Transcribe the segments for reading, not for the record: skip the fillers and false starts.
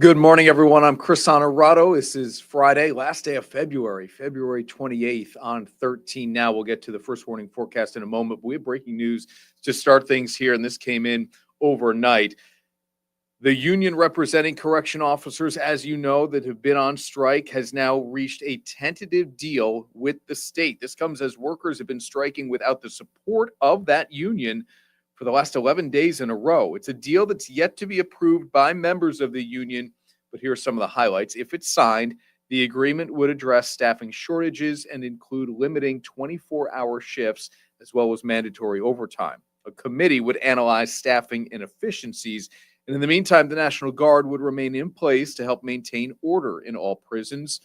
Good morning, everyone. I'm Chris Honorado. This is Friday, last day of February 28th on 13. Now we'll get to the first warning forecast in a moment, but we have breaking news to start things here, and this came in overnight. The union representing correction officers, as you know, that have been on strike has now reached a tentative deal with the state. This comes as workers have been striking without the support of that union for the last 11 days in a row. It's a deal that's yet to be approved by members of the union, but here are some of the highlights. If it's signed, the agreement would address staffing shortages and include limiting 24-hour shifts as well as mandatory overtime. A committee would analyze staffing inefficiencies, and in the meantime, the National Guard would remain in place to help maintain order in all prisons.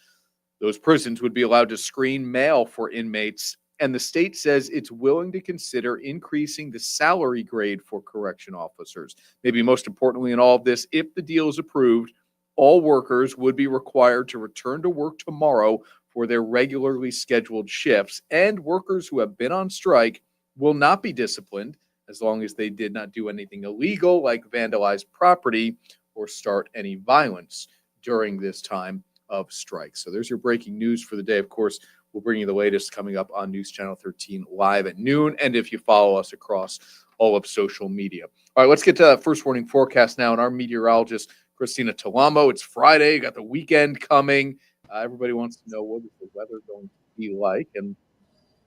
Those prisons would be allowed to screen mail for inmates, and the state says it's willing to consider increasing the salary grade for correction officers. Maybe most importantly in all of this, if the deal is approved, all workers would be required to return to work tomorrow for their regularly scheduled shifts, and workers who have been on strike will not be disciplined as long as they did not do anything illegal like vandalize property or start any violence during this time of strike. So there's your breaking news for the day. Of course, we'll bring you the latest coming up on News Channel 13 live at noon, and if you follow us across all of social media. All right, let's get to that first warning forecast now, and our meteorologist, Christina Talamo. It's Friday, got the weekend coming. Everybody wants to know what is the weather going to be like, and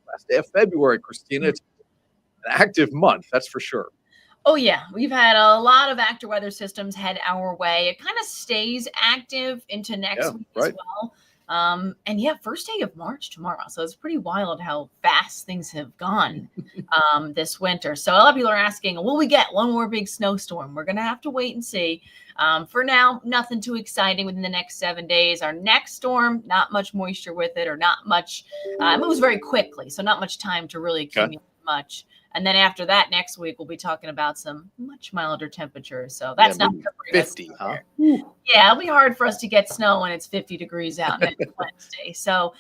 last day of February, Christina, it's an active month, that's for sure. Oh, yeah. We've had a lot of active weather systems head our way. It kind of stays active into next week as well. And yeah, first day of March tomorrow. So it's pretty wild how fast things have gone this winter. So a lot of people are asking, will we get one more big snowstorm? We're going to have to wait and see. For now, nothing too exciting within the next 7 days. Our next storm, not much moisture with it or not much. It moves very quickly. So not much time to really accumulate much. And then after that, next week, we'll be talking about some much milder temperatures. So that's not 50, huh? Yeah, it'll be hard for us to get snow when it's 50 degrees out next Wednesday. So,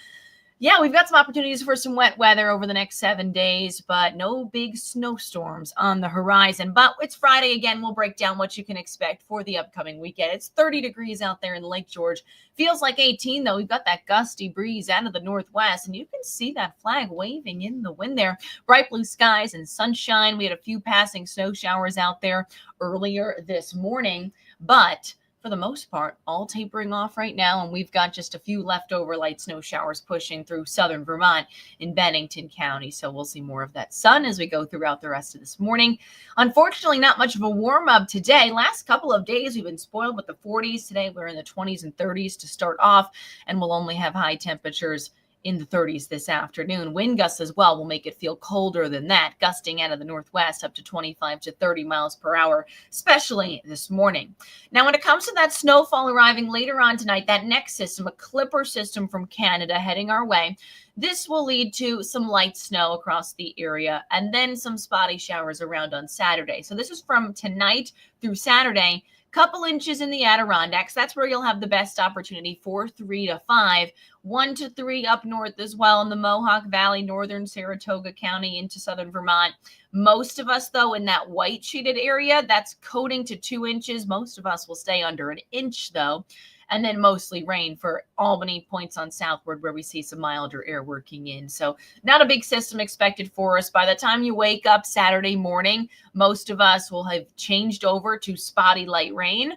yeah, we've got some opportunities for some wet weather over the next 7 days, but no big snowstorms on the horizon. But it's Friday again. We'll break down what you can expect for the upcoming weekend. It's 30 degrees out there in Lake George. Feels like 18, though. We've got that gusty breeze out of the northwest, and you can see that flag waving in the wind there. Bright blue skies and sunshine. We had a few passing snow showers out there earlier this morning, but for the most part, all tapering off right now, and we've got just a few leftover light snow showers pushing through southern Vermont in Bennington County. So we'll see more of that sun as we go throughout the rest of this morning. Unfortunately, not much of a warm up today. Last couple of days, we've been spoiled with the 40s. Today, we're in the 20s and 30s to start off, and we'll only have high temperatures in the 30s this afternoon. Wind gusts as well will make it feel colder than that, gusting out of the northwest up to 25 to 30 miles per hour, especially this morning. Now, when it comes to that snowfall arriving later on tonight, that next system, a clipper system from Canada heading our way, this will lead to some light snow across the area and then some spotty showers around on Saturday. So this is from tonight through Saturday. Couple inches in the Adirondacks. That's where you'll have the best opportunity for 3 to 5. 1 to 3 up north as well in the Mohawk Valley, northern Saratoga County into southern Vermont. Most of us, though, in that white sheeted area, that's coating to 2 inches. Most of us will stay under an inch, though. And then mostly rain for Albany, points on southward where we see some milder air working in. So not a big system expected for us. By the time you wake up Saturday morning, most of us will have changed over to spotty light rain,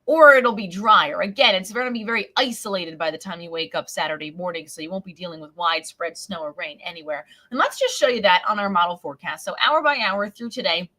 or it'll be drier. Again, it's going to be very isolated by the time you wake up Saturday morning, so you won't be dealing with widespread snow or rain anywhere. And let's just show you that on our model forecast. So hour by hour through today,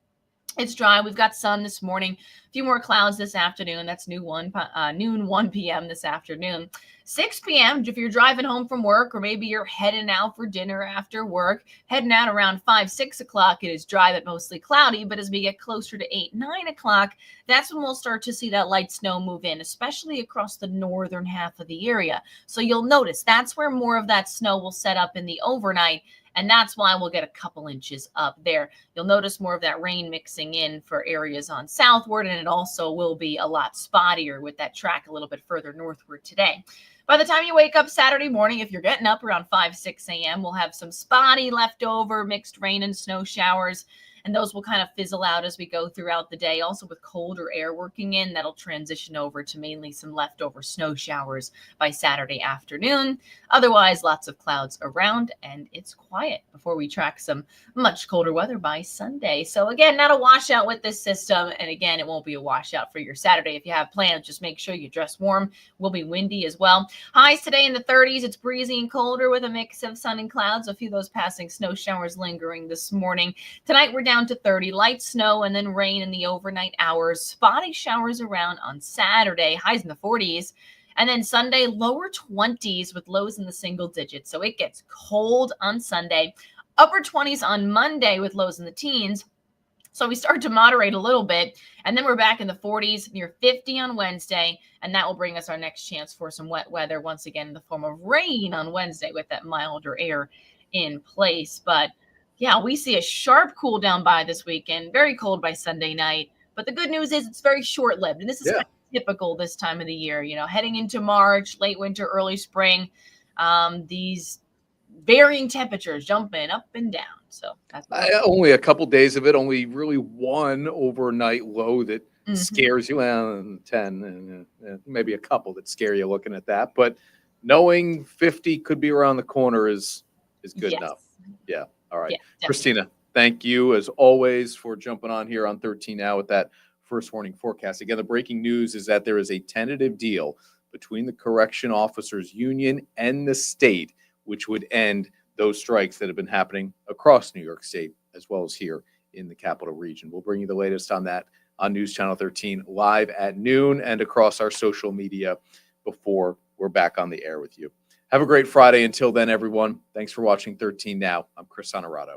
it's dry. We've got sun this morning, a few more clouds this afternoon. That's noon 1 p.m. this afternoon. 6 p.m. if you're driving home from work, or maybe you're heading out for dinner after work, heading out around 5, 6 o'clock, it is dry but mostly cloudy. But as we get closer to 8, 9 o'clock, that's when we'll start to see that light snow move in, especially across the northern half of the area. So you'll notice that's where more of that snow will set up in the overnight. And that's why we'll get a couple inches up there. You'll notice more of that rain mixing in for areas on southward, and it also will be a lot spottier with that track a little bit further northward today. By the time you wake up Saturday morning, if you're getting up around 5, 6 a.m., we'll have some spotty leftover mixed rain and snow showers. and those will kind of fizzle out as we go throughout the day. Also, with colder air working in, that'll transition over to mainly some leftover snow showers by Saturday afternoon. Otherwise, lots of clouds around, and it's quiet before we track some much colder weather by Sunday. So again, not a washout with this system, and again, it won't be a washout for your Saturday. If you have plans, just make sure you dress warm. Will be windy as well. Highs today in the 30s. It's breezy and colder with a mix of sun and clouds. A few of those passing snow showers lingering this morning. Tonight we're down to 30, light snow and then rain in the overnight hours. Spotty showers around on Saturday, highs in the 40s. And then Sunday, lower 20s with lows in the single digits. So it gets cold on Sunday. Upper 20s on Monday with lows in the teens. So we start to moderate a little bit, and then we're back in the 40s, near 50 on Wednesday, and that will bring us our next chance for some wet weather once again in the form of rain on Wednesday with that milder air in place. But yeah, we see a sharp cool down by this weekend, very cold by Sunday night. But the good news is it's very short lived, and this is kind of typical this time of the year. You know, heading into March, late winter, early spring, these varying temperatures jumping up and down. So that's only a couple days of it, only really one overnight low that scares you. Well, 10 and maybe a couple that scare you looking at that. But knowing 50 could be around the corner is good enough. Yeah. All right. Yeah, Christina, thank you as always for jumping on here on 13 Now with that first warning forecast. Again, the breaking news is that there is a tentative deal between the Correction Officers Union and the state, which would end those strikes that have been happening across New York State, as well as here in the capital region. We'll bring you the latest on that on News Channel 13 live at noon and across our social media before we're back on the air with you. Have a great Friday. Until then, everyone, thanks for watching 13 Now. I'm Chris Honorato.